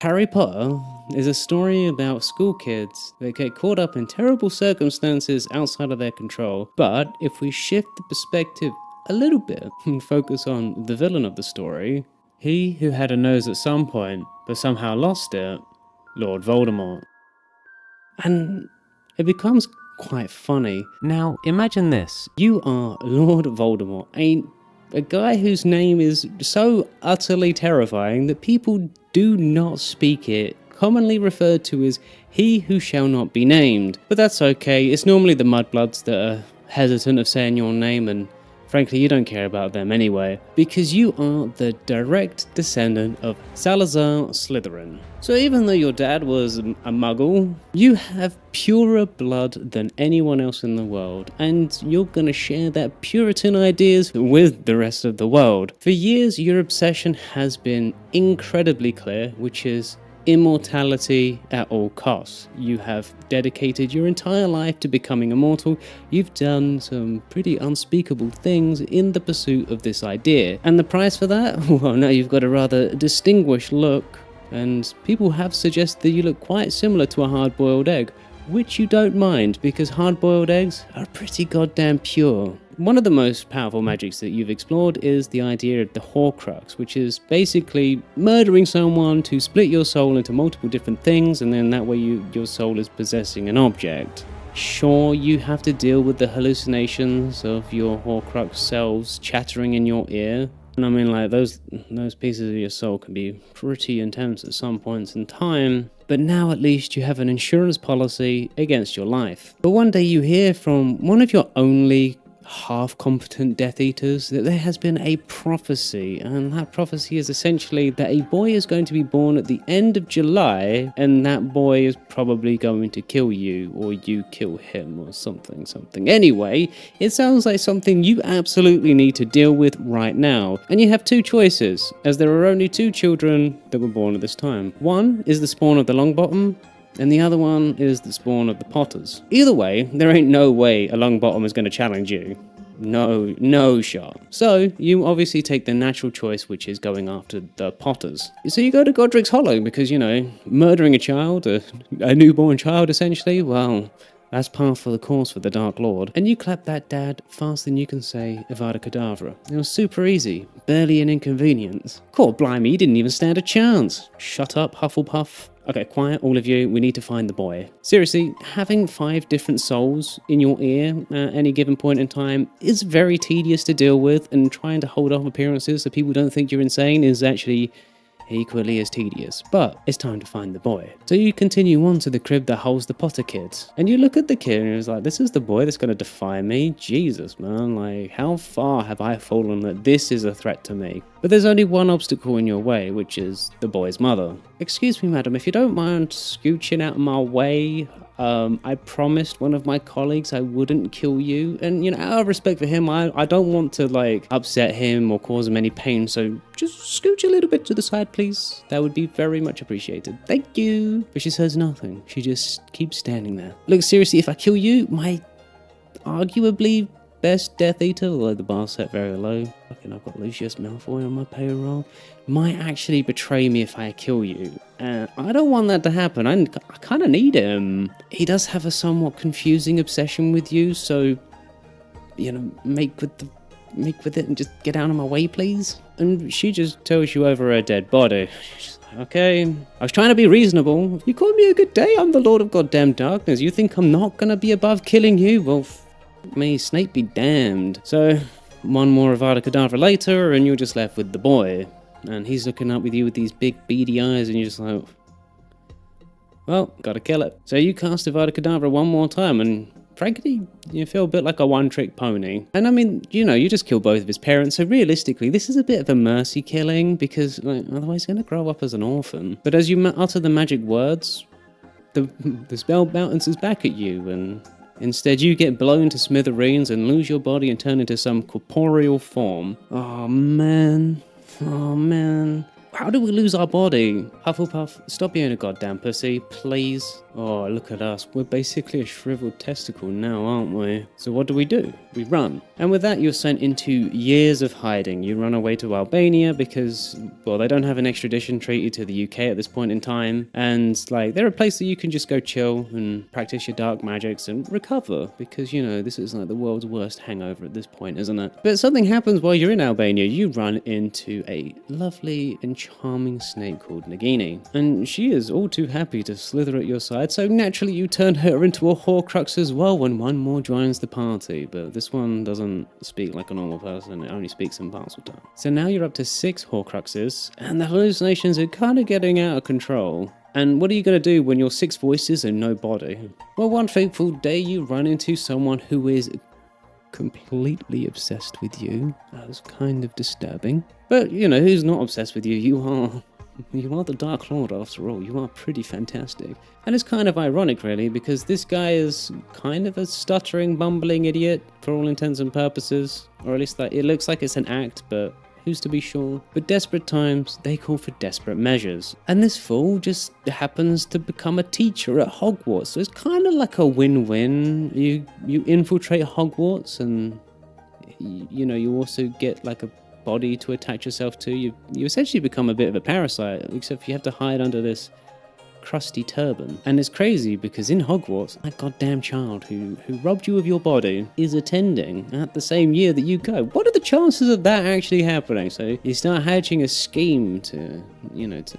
Harry Potter is a story about school kids that get caught up in terrible circumstances outside of their control. But if we shift the perspective a little bit and focus on the villain of the story, he who had a nose at some point but somehow lost it, Lord Voldemort. And it becomes quite funny. Now, imagine this. You are Lord Voldemort, a guy whose name is so utterly terrifying that people do not speak it, commonly referred to as he who shall not be named. But that's okay, it's normally the mudbloods that are hesitant of saying your name, and frankly you don't care about them anyway, because you are the direct descendant of Salazar Slytherin. So even though your dad was a muggle, you have purer blood than anyone else in the world, and you're gonna share that Puritan ideas with the rest of the world. For years, your obsession has been incredibly clear, which is immortality at all costs. You have dedicated your entire life to becoming immortal. You've done some pretty unspeakable things in the pursuit of this idea. And the price for that? Well, now you've got a rather distinguished look, and people have suggested that you look quite similar to a hard-boiled egg, which you don't mind because hard-boiled eggs are pretty goddamn pure. One of the most powerful magics that you've explored is the idea of the Horcrux, which is basically murdering someone to split your soul into multiple different things, and then that way your soul is possessing an object. Sure, you have to deal with the hallucinations of your Horcrux selves chattering in your ear. And I mean, like, those pieces of your soul can be pretty intense at some points in time. But now at least you have an insurance policy against your life. But one day you hear from one of your only half-competent Death Eaters that there has been a prophecy, and that prophecy is essentially that a boy is going to be born at the end of July, and that boy is probably going to kill you, or you kill him, or something. Anyway, it sounds like something you absolutely need to deal with right now, and you have two choices, as there are only two children that were born at this time. One is the spawn of the Longbottom, and the other one is the spawn of the Potters. Either way, there ain't no way a Longbottom is going to challenge you. No shot. So, you obviously take the natural choice, which is going after the Potters. So you go to Godric's Hollow, because, you know, murdering a child, a newborn child essentially, well, that's par for the course for the Dark Lord. And you clap that dad faster than you can say Avada Kedavra. It was super easy, barely an inconvenience. God blimey, you didn't even stand a chance. Shut up, Hufflepuff. Okay, quiet, all of you, we need to find the boy. Seriously, having 5 different souls in your ear at any given point in time is very tedious to deal with, and trying to hold off appearances so people don't think you're insane is actually equally as tedious. But it's time to find the boy. So you continue on to the crib that holds the Potter kids, and you look at the kid and it's like, this is the boy that's going to defy me? Jesus, man, like, how far have I fallen that this is a threat to me? But there's only one obstacle in your way, which is the boy's mother. Excuse me, madam, if you don't mind scooching out of my way, I promised one of my colleagues I wouldn't kill you, and, you know, out of respect for him, I don't want to, like, upset him or cause him any pain, so just scooch a little bit to the side, please. That would be very much appreciated. Thank you. But she says nothing. She just keeps standing there. Look, seriously, if I kill you, my arguably best Death Eater, although the bar set very low, fucking I've got Lucius Malfoy on my payroll, might actually betray me if I kill you. And I don't want that to happen. I kind of need him. He does have a somewhat confusing obsession with you, so, you know, make with it and just get out of my way, please. And she just tells you over her dead body. She's like, okay, I was trying to be reasonable. You called me a good day. I'm the Lord of Goddamn Darkness. You think I'm not gonna be above killing you? Well, me, Snape be damned. So, one more Avada Kedavra later, and you're just left with the boy. And he's looking up with you with these big beady eyes, and you're just like, well, gotta kill it. So you cast Avada Kedavra one more time, and frankly, you feel a bit like a one-trick pony. And I mean, you know, you just kill both of his parents, so realistically, this is a bit of a mercy killing, because, like, otherwise he's gonna grow up as an orphan. But as you utter the magic words, the spell bounces back at you, and instead, you get blown to smithereens and lose your body and turn into some corporeal form. Oh man. How do we lose our body? Hufflepuff, stop being a goddamn pussy, please. Oh, look at us. We're basically a shriveled testicle now, aren't we? So what do? We run. And with that, you're sent into years of hiding. You run away to Albania because, well, they don't have an extradition treaty to the UK at this point in time. And, like, they're a place that you can just go chill and practice your dark magics and recover. Because, you know, this is like the world's worst hangover at this point, isn't it? But something happens while you're in Albania. You run into a lovely and charming snake called Nagini. And she is all too happy to slither at your side. So naturally you turn her into a Horcrux as well when one more joins the party, but this one doesn't speak like a normal person, it only speaks in parcel tongue. So now you're up to 6 Horcruxes, and the hallucinations are kind of getting out of control. And what are you going to do when you're 6 voices and no body? Well, one fateful day you run into someone who is completely obsessed with you. That was kind of disturbing. But, you know, who's not obsessed with you? You are the Dark Lord after all. You are pretty fantastic. And it's kind of ironic really, because this guy is kind of a stuttering, bumbling idiot for all intents and purposes. Or at least it looks like it's an act, but who's to be sure? But desperate times, they call for desperate measures. And this fool just happens to become a teacher at Hogwarts. So it's kind of like a win-win. You infiltrate Hogwarts and, you know, you also get like a body to attach yourself to. You essentially become a bit of a parasite, except you have to hide under this crusty turban. And it's crazy because in Hogwarts, that goddamn child who robbed you of your body is attending at the same year that you go. What are the chances of that actually happening? So you start hatching a scheme to, you know, to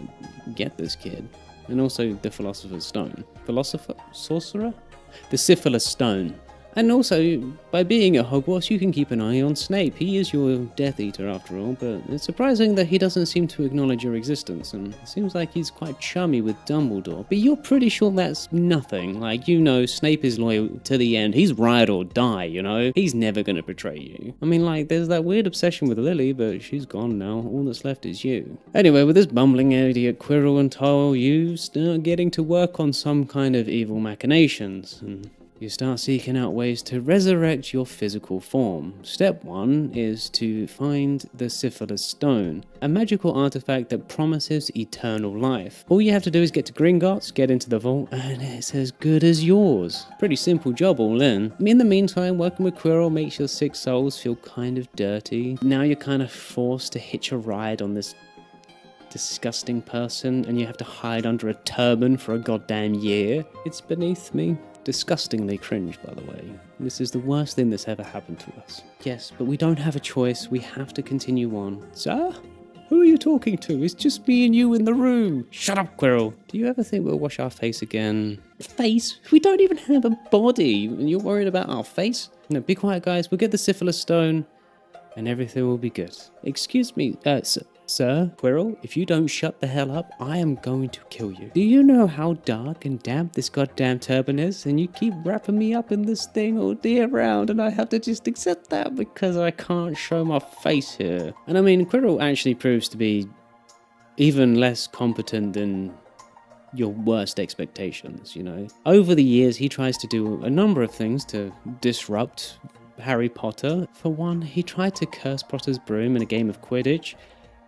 get this kid. And also the Philosopher's Stone. Sorcerer? The Syphilis Stone. And also, by being at Hogwarts, you can keep an eye on Snape. He is your Death Eater after all, but it's surprising that he doesn't seem to acknowledge your existence, and it seems like he's quite chummy with Dumbledore. But you're pretty sure that's nothing. Like, you know, Snape is loyal to the end. He's ride or die, you know? He's never gonna betray you. I mean, like, there's that weird obsession with Lily, but she's gone now. All that's left is you. Anyway, with this bumbling idiot Quirrell and Toll, you start getting to work on some kind of evil machinations, and you start seeking out ways to resurrect your physical form. Step 1 is to find the Syphilis Stone, a magical artifact that promises eternal life. All you have to do is get to Gringotts, get into the vault, and it's as good as yours. Pretty simple job all in. In the meantime, working with Quirrell makes your 6 souls feel kind of dirty. Now you're kind of forced to hitch a ride on this disgusting person, and you have to hide under a turban for a goddamn year. It's beneath me. Disgustingly cringe, by the way. This is the worst thing that's ever happened to us. Yes, but we don't have a choice. We have to continue on. Sir? Who are you talking to? It's just me and you in the room. Shut up, Quirrell. Do you ever think we'll wash our face again? Face? We don't even have a body, and you're worried about our face? No, be quiet, guys. We'll get the Syphilis Stone, and everything will be good. Excuse me, Sir, Quirrell, if you don't shut the hell up, I am going to kill you. Do you know how dark and damp this goddamn turban is? And you keep wrapping me up in this thing all day around, and I have to just accept that because I can't show my face here. And I mean, Quirrell actually proves to be even less competent than your worst expectations, you know? Over the years, he tries to do a number of things to disrupt Harry Potter. For one, he tried to curse Potter's broom in a game of Quidditch.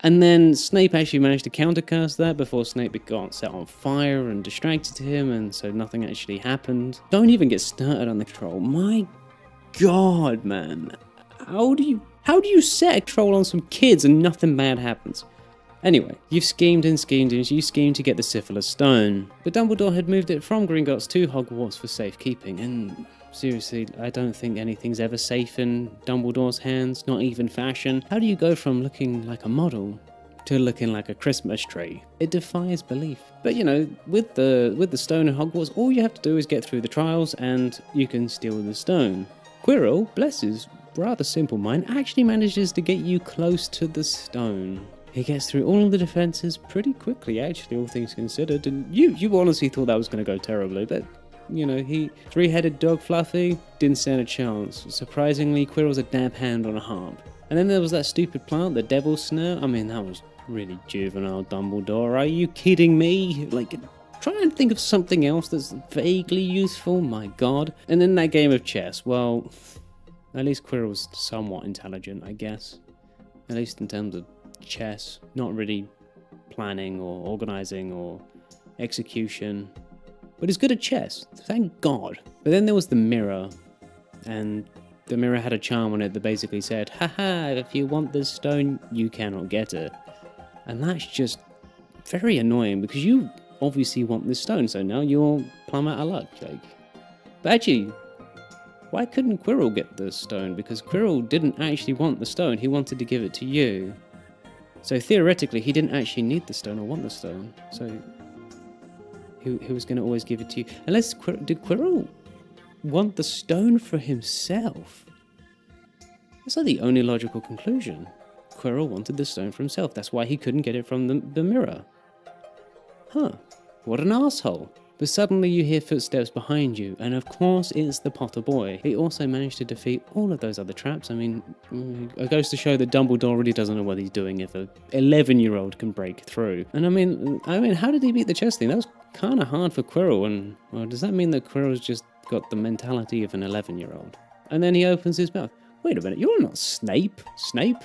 And then Snape actually managed to counter-curse that before Snape got set on fire and distracted him, and so nothing actually happened. Don't even get started on the troll. My God, man. How do you set a troll on some kids and nothing bad happens? Anyway, you've schemed and you schemed to get the Syphilis Stone. But Dumbledore had moved it from Gringotts to Hogwarts for safekeeping, and seriously, I don't think anything's ever safe in Dumbledore's hands, not even fashion. How do you go from looking like a model to looking like a Christmas tree? It defies belief. But you know, with the stone in Hogwarts, all you have to do is get through the trials and you can steal the stone. Quirrell, bless his rather simple mind, actually manages to get you close to the stone. He gets through all of the defenses pretty quickly, actually, all things considered, and you honestly thought that was going to go terribly, but you know, he three-headed dog Fluffy didn't stand a chance. Surprisingly, Quirrell's a dab hand on a harp. And then there was that stupid plant, the Devil's Snare. I mean, that was really juvenile, Dumbledore. Are you kidding me? Like, try and think of something else that's vaguely useful, my God. And then that game of chess, well, at least Quirrell's somewhat intelligent, I guess. At least in terms of chess. Not really planning or organizing or execution. But he's good at chess, thank God. But then there was the mirror, and the mirror had a charm on it that basically said, haha, if you want this stone, you cannot get it. And that's just very annoying because you obviously want this stone, so now you're plumb out of luck. Like, but actually, why couldn't Quirrell get the stone? Because Quirrell didn't actually want the stone, he wanted to give it to you. So theoretically, he didn't actually need the stone or want the stone. So he was going to always give it to you. Unless, did Quirrell want the stone for himself? That's like the only logical conclusion. Quirrell wanted the stone for himself. That's why he couldn't get it from the mirror. Huh. What an asshole. But suddenly you hear footsteps behind you, and of course it's the Potter boy. He also managed to defeat all of those other traps. I mean, it goes to show that Dumbledore really doesn't know what he's doing if an 11-year-old can break through. And I mean, how did he beat the chess thing? That was kind of hard for Quirrell, and well, does that mean that Quirrell's just got the mentality of an 11-year-old? And then he opens his mouth. Wait a minute, you're not Snape. Snape?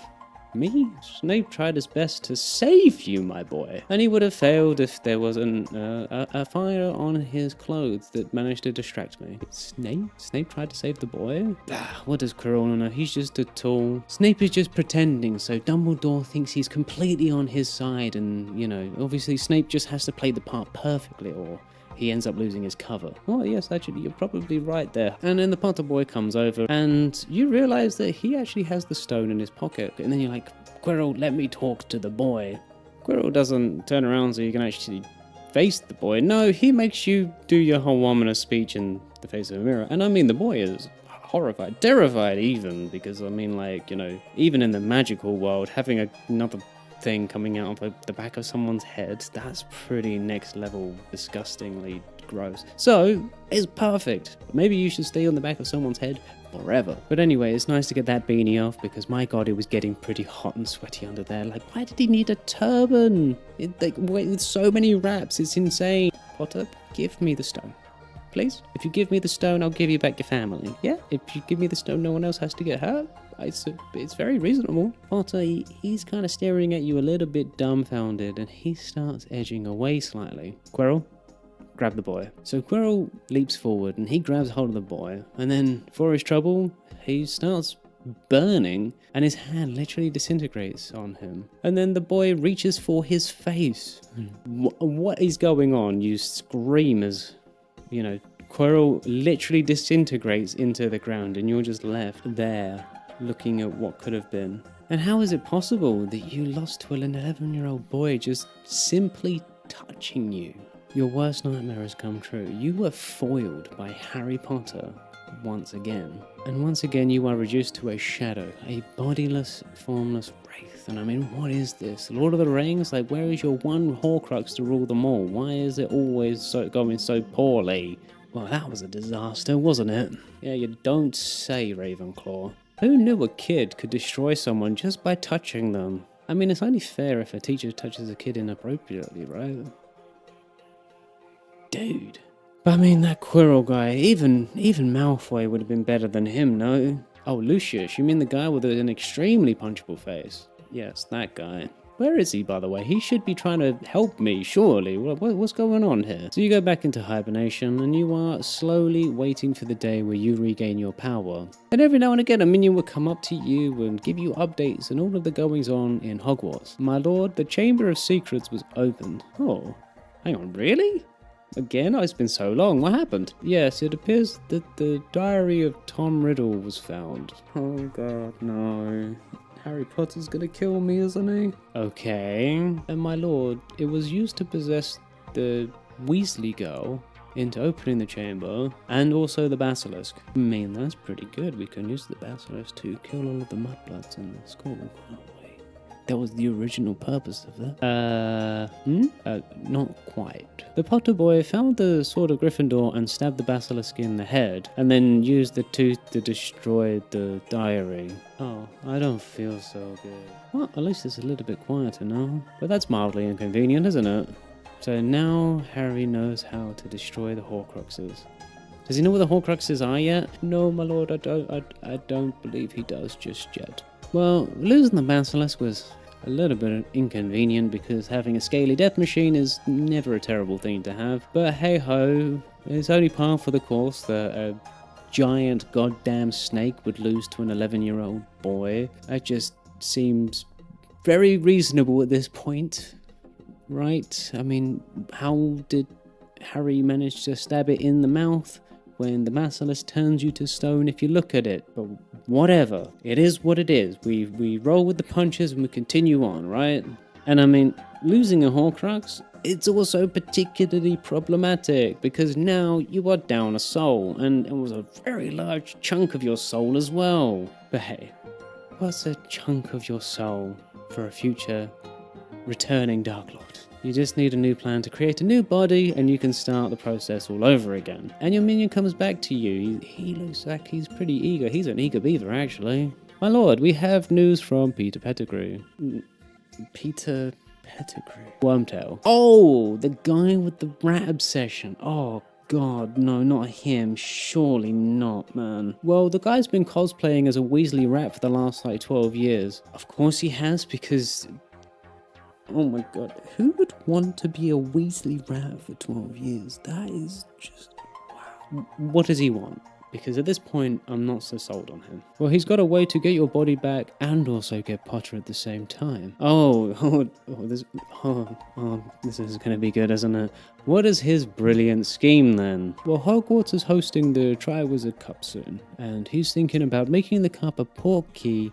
Me? Snape tried his best to save you, my boy. And he would have failed if there wasn't a fire on his clothes that managed to distract me. Snape? Snape tried to save the boy? What does Quirrell know? He's just a tool. Snape is just pretending, so Dumbledore thinks he's completely on his side, and, you know, obviously Snape just has to play the part perfectly, or he ends up losing his cover. Oh yes, actually, you're probably right there. And then the Potter boy comes over, and you realize that he actually has the stone in his pocket. And then you're like, Quirrell, let me talk to the boy. Quirrell doesn't turn around so you can actually face the boy. No, he makes you do your whole 1-minute speech in the face of a mirror. And I mean, the boy is horrified, terrified even, because I mean, like, you know, even in the magical world, having another thing coming out of the back of someone's head, that's pretty next level disgustingly gross. So it's perfect. Maybe you should stay on the back of someone's head forever. But anyway, it's nice to get that beanie off, because my god, it was getting pretty hot and sweaty under there. Like, why did he need a turban? With so many wraps, it's insane. Potter, give me the stone, please. If you give me the stone, I'll give you back your family. Yeah, if you give me the stone, no one else has to get hurt. It's very reasonable. Potter, he's kind of staring at you a little bit dumbfounded, and he starts edging away slightly. Quirrell, grab the boy. So Quirrell leaps forward, and he grabs hold of the boy, and then, for his trouble, he starts burning, and his hand literally disintegrates on him. And then the boy reaches for his face. What is going on? You scream as, you know, Quirrell literally disintegrates into the ground, and you're just left there, looking at what could have been. And how is it possible that you lost to an 11-year-old boy just simply touching you? Your worst nightmare has come true. You were foiled by Harry Potter once again. And once again you are reduced to a shadow, a bodiless, formless wraith. And I mean, what is this? Lord of the Rings? Like, where is your one Horcrux to rule them all? Why is it always going so poorly? Well, that was a disaster, wasn't it? Yeah, you don't say, Ravenclaw. Who knew a kid could destroy someone just by touching them? I mean, it's only fair if a teacher touches a kid inappropriately, right? Dude. But I mean, that Quirrell guy, even Malfoy would have been better than him, no? Oh, Lucius, you mean the guy with an extremely punchable face? Yes, that guy. Where is he, by the way? He should be trying to help me, surely. What's going on here? So you go back into hibernation, and you are slowly waiting for the day where you regain your power. And every now and again, a minion will come up to you and give you updates and all of the goings-on in Hogwarts. My lord, the Chamber of Secrets was opened. Oh, hang on, really? Again? Oh, it's been so long. What happened? Yes, it appears that the diary of Tom Riddle was found. Oh god, no. Harry Potter's gonna kill me, isn't he? Okay. And my lord, it was used to possess the Weasley girl into opening the chamber, and also the basilisk. I mean, that's pretty good. We can use the basilisk to kill all of the mudbloods in the school, can't we? That was the original purpose of that. Not quite. The Potter boy found the sword of Gryffindor and stabbed the basilisk in the head, and then used the tooth to destroy the diary. Oh, I don't feel so good. Well, at least it's a little bit quieter now. But that's mildly inconvenient, isn't it? So now Harry knows how to destroy the Horcruxes. Does he know where the Horcruxes are yet? No, my lord, I don't believe he does just yet. Well, losing the basilisk was a little bit inconvenient because having a scaly death machine is never a terrible thing to have. But hey ho, it's only par for the course that a giant goddamn snake would lose to an 11-year-old boy. That just seems very reasonable at this point, right? I mean, how did Harry manage to stab it in the mouth when the Basilisk turns you to stone if you look at it? But whatever, it is what it is. We roll with the punches and we continue on, right? And I mean, losing a Horcrux, it's also particularly problematic because now you are down a soul, and it was a very large chunk of your soul as well. But hey, what's a chunk of your soul for a future returning Dark Lord? You just need a new plan to create a new body and you can start the process all over again. And your minion comes back to you. He looks like he's pretty eager. He's an eager beaver, actually. My lord, we have news from Peter Pettigrew. Peter Pettigrew? Wormtail. Oh, the guy with the rat obsession. Oh, God, no, not him. Surely not, man. Well, the guy's been cosplaying as a Weasley rat for the last, 12 years. Of course he has, because... oh my god, who would want to be a Weasley rat for 12 years? That is just... wow. What does he want? Because at this point, I'm not so sold on him. Well, he's got a way to get your body back and also get Potter at the same time. This is going to be good, isn't it? What is his brilliant scheme then? Well, Hogwarts is hosting the Triwizard Cup soon, and he's thinking about making the cup a portkey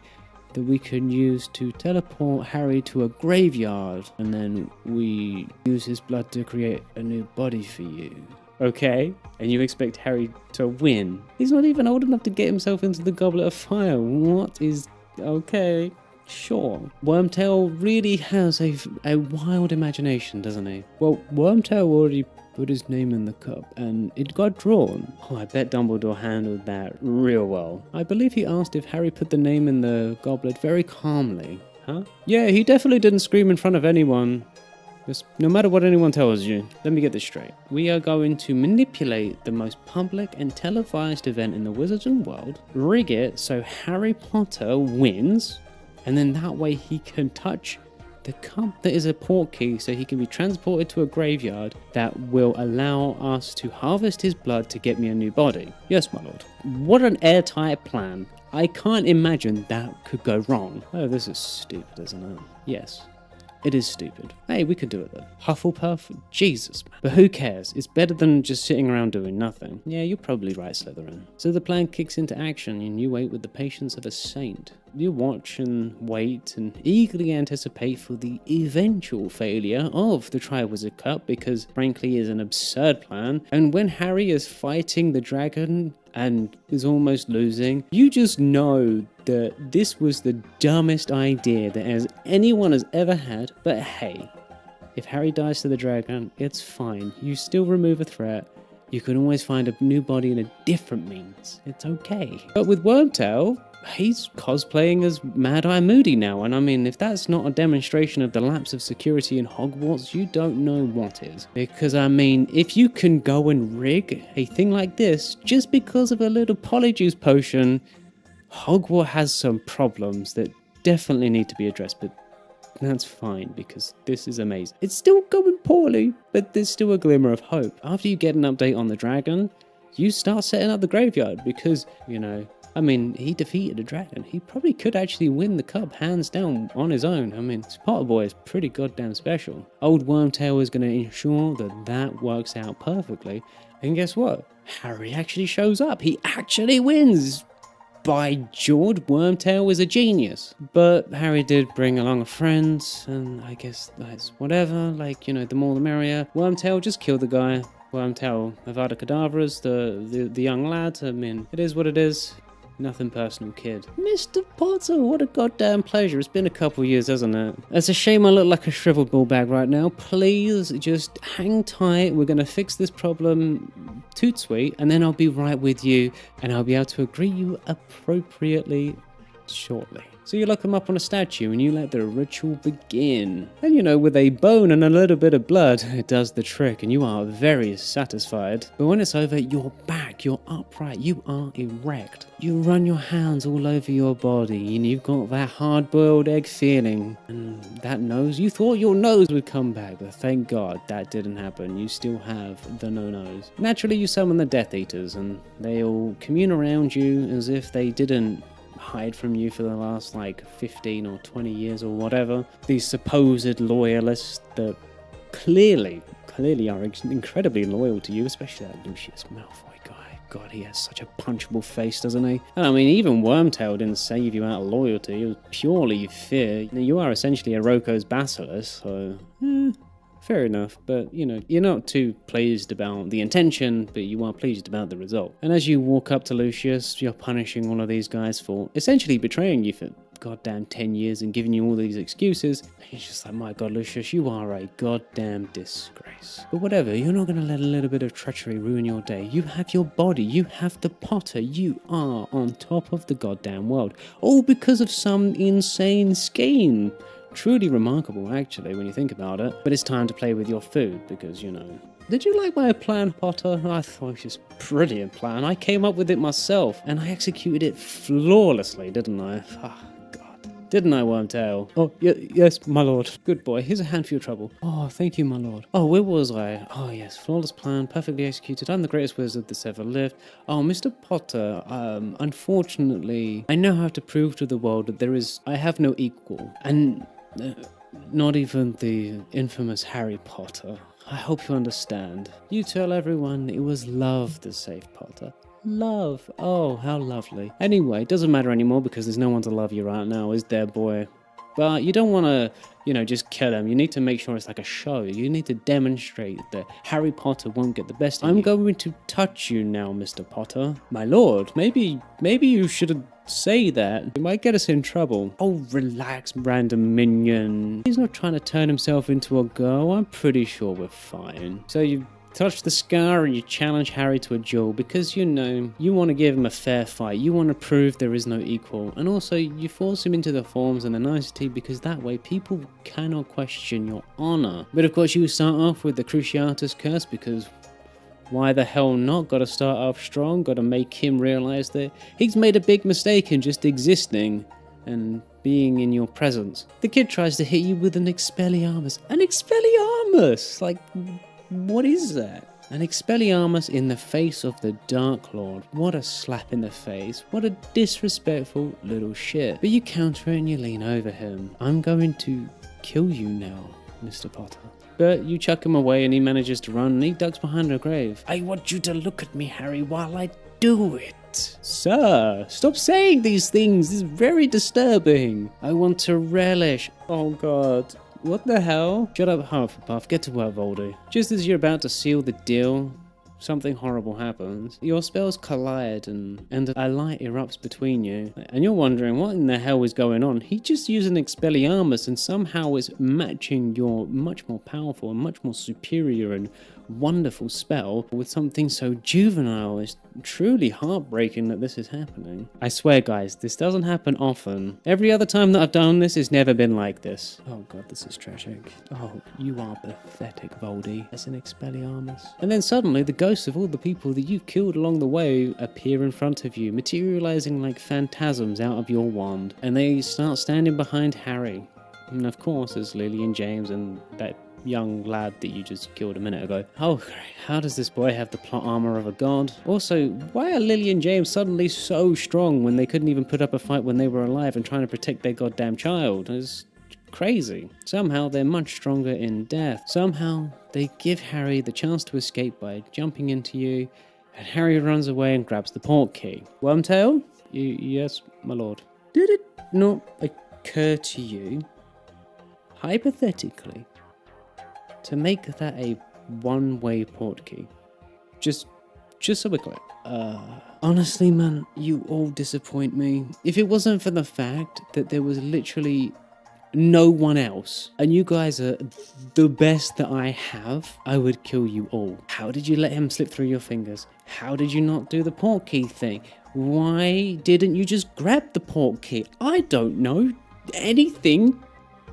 that we can use to teleport Harry to a graveyard, and then we use his blood to create a new body for you. Okay, and you expect Harry to win? He's not even old enough to get himself into the Goblet of Fire. What is... okay, sure. Wormtail really has a wild imagination, doesn't he? Well, Wormtail already put his name in the cup, and it got drawn. Oh, I bet Dumbledore handled that real well. I believe he asked if Harry put the name in the goblet very calmly. Huh? Yeah, he definitely didn't scream in front of anyone. Just, no matter what anyone tells you, let me get this straight. We are going to manipulate the most public and televised event in the Wizarding world, rig it so Harry Potter wins, and then that way he can touch the cup that is a portkey so he can be transported to a graveyard that will allow us to harvest his blood to get me a new body. Yes, my lord. What an airtight plan. I can't imagine that could go wrong. Oh, this is stupid, isn't it? Yes. It is stupid. Hey, we could do it though. Hufflepuff? Jesus, man. But who cares? It's better than just sitting around doing nothing. Yeah, you're probably right, Slytherin. So the plan kicks into action and you wait with the patience of a saint. You watch and wait and eagerly anticipate for the eventual failure of the Triwizard Cup because frankly is an absurd plan. And when Harry is fighting the dragon and is almost losing, you just know that this was the dumbest idea that anyone has ever had. But hey, if Harry dies to the dragon, it's fine. You still remove a threat. You can always find a new body in a different means. It's okay. But with Wormtail, he's cosplaying as Mad-Eye Moody now, and I mean, if that's not a demonstration of the lapse of security in Hogwarts, you don't know what is. Because I mean, if you can go and rig a thing like this just because of a little Polyjuice potion, Hogwarts has some problems that definitely need to be addressed, but that's fine because this is amazing. It's still going poorly, but there's still a glimmer of hope. After you get an update on the dragon, you start setting up the graveyard because, you know, I mean, he defeated a dragon. He probably could actually win the cup hands down on his own. I mean, Potter Boy is pretty goddamn special. Old Wormtail is going to ensure that that works out perfectly. And guess what? Harry actually shows up. He actually wins. By George, Wormtail is a genius. But Harry did bring along a friend, and I guess that's whatever. Like, you know, the more the merrier. Wormtail, just kill the guy. Wormtail, Avada Kedavra's the young lad. I mean, it is what it is. Nothing personal, kid. Mr. Potter, what a goddamn pleasure. It's been a couple years, hasn't it? It's a shame I look like a shriveled ball bag right now. Please just hang tight. We're going to fix this problem toot sweet, and then I'll be right with you, and I'll be able to agree you appropriately shortly. So you lock them up on a statue and you let the ritual begin. And you know, with a bone and a little bit of blood, it does the trick and you are very satisfied. But when it's over, you're back, you're upright, you are erect. You run your hands all over your body and you've got that hard-boiled egg feeling. And that nose, you thought your nose would come back, but thank God that didn't happen. You still have the no-nose. Naturally, you summon the Death Eaters and they all commune around you as if they didn't hide from you for the last like 15 or 20 years or whatever. These supposed loyalists that clearly are incredibly loyal to you, especially that Lucius Malfoy guy. God, he has such a punchable face, doesn't he? And I mean, even Wormtail didn't save you out of loyalty, it was purely fear. You are essentially a Roko's basilisk, so fair enough, but you know, you're not too pleased about the intention, but you are pleased about the result. And as you walk up to Lucius, you're punishing all of these guys for essentially betraying you for goddamn 10 years and giving you all these excuses. And he's just like, my God, Lucius, you are a goddamn disgrace. But whatever, you're not going to let a little bit of treachery ruin your day. You have your body, you have the Potter, you are on top of the goddamn world. All because of some insane scheme. Truly remarkable, actually, when you think about it. But it's time to play with your food, because, you know... Did you like my plan, Potter? I thought it was a brilliant plan. I came up with it myself, and I executed it flawlessly, didn't I? Oh, God. Didn't I, Wormtail? Oh, yes, my lord. Good boy. Here's a hand for your trouble. Oh, thank you, my lord. Oh, where was I? Oh, yes, flawless plan, perfectly executed. I'm the greatest wizard that's ever lived. Oh, Mr. Potter, unfortunately, I now have to prove to the world that I have no equal. And... not even the infamous Harry Potter. I hope you understand. You tell everyone it was love that saved Potter. Love. Oh, how lovely. Anyway, it doesn't matter anymore because there's no one to love you right now, is there, boy? But you don't want to, you know, just kill him. You need to make sure it's like a show. You need to demonstrate that Harry Potter won't get the best of you. I'm going to touch you now, Mr. Potter. My lord, maybe you shouldn't say that. It might get us in trouble. Oh, relax, random minion. He's not trying to turn himself into a girl. I'm pretty sure we're fine. So you touch the scar and you challenge Harry to a duel because, you know, you want to give him a fair fight. You want to prove there is no equal. And also, you force him into the forms and the nicety because that way people cannot question your honor. But of course, you start off with the Cruciatus Curse because why the hell not? Gotta start off strong, gotta make him realize that he's made a big mistake in just existing and being in your presence. The kid tries to hit you with an Expelliarmus. An Expelliarmus! Like... what is that? An Expelliarmus in the face of the Dark Lord. What a slap in the face. What a disrespectful little shit. But you counter it and you lean over him. I'm going to kill you now, Mr. Potter. But you chuck him away and he manages to run and he ducks behind a grave. I want you to look at me, Harry, while I do it. Sir, stop saying these things. This is very disturbing. I want to relish. Oh, God. What the hell? Shut up, Hufflepuff. Get to work, Voldy. Just as you're about to seal the deal, something horrible happens. Your spells collide and a light erupts between you. And you're wondering what in the hell is going on. He just used an Expelliarmus and somehow is matching your much more powerful and much more superior and wonderful spell with something so juvenile. It's truly heartbreaking that this is happening. I swear, guys, this doesn't happen often. Every other time that I've done this, it's never been like this. Oh god, this is tragic. Oh, you are pathetic, Voldy. As an Expelliarmus. And then suddenly, the ghosts of all the people that you've killed along the way appear in front of you, materializing like phantasms out of your wand. And they start standing behind Harry. And of course, there's Lily and James and that young lad that you just killed a minute ago. Oh, great. How does this boy have the plot armor of a god? Also, why are Lily and James suddenly so strong when they couldn't even put up a fight when they were alive and trying to protect their goddamn child? It's crazy. Somehow they're much stronger in death. Somehow they give Harry the chance to escape by jumping into you, and Harry runs away and grabs the port key. Wormtail? Yes, my lord. Did it not occur to you, hypothetically, to make that a one-way port key? Just so we're clear. Honestly, man, you all disappoint me. If it wasn't for the fact that there was literally no one else. And you guys are the best that I have. I would kill you all. How did you let him slip through your fingers? How did you not do the port key thing? Why didn't you just grab the port key? I don't know. Anything.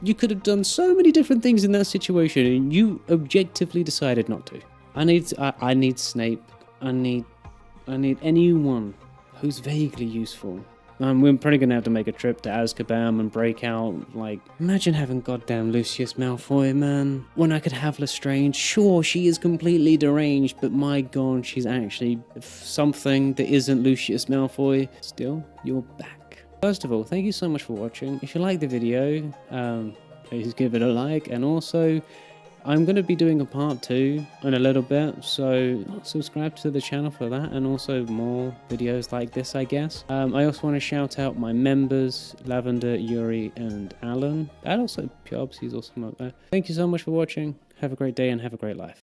You could have done so many different things in that situation, and you objectively decided not to. I need Snape. I need anyone who's vaguely useful. We're probably gonna have to make a trip to Azkaban and break out, like, imagine having goddamn Lucius Malfoy, man. When I could have Lestrange, sure, she is completely deranged, but my god, she's actually something that isn't Lucius Malfoy. Still, you're back. First of all, thank you so much for watching. If you like the video, please give it a like, and also, I'm going to be doing a part 2 in a little bit, so subscribe to the channel for that, and also more videos like this, I guess. I also want to shout out my members, Lavender, Yuri, and Alan, and also Pubs, he's awesome up there. Thank you so much for watching, have a great day and have a great life.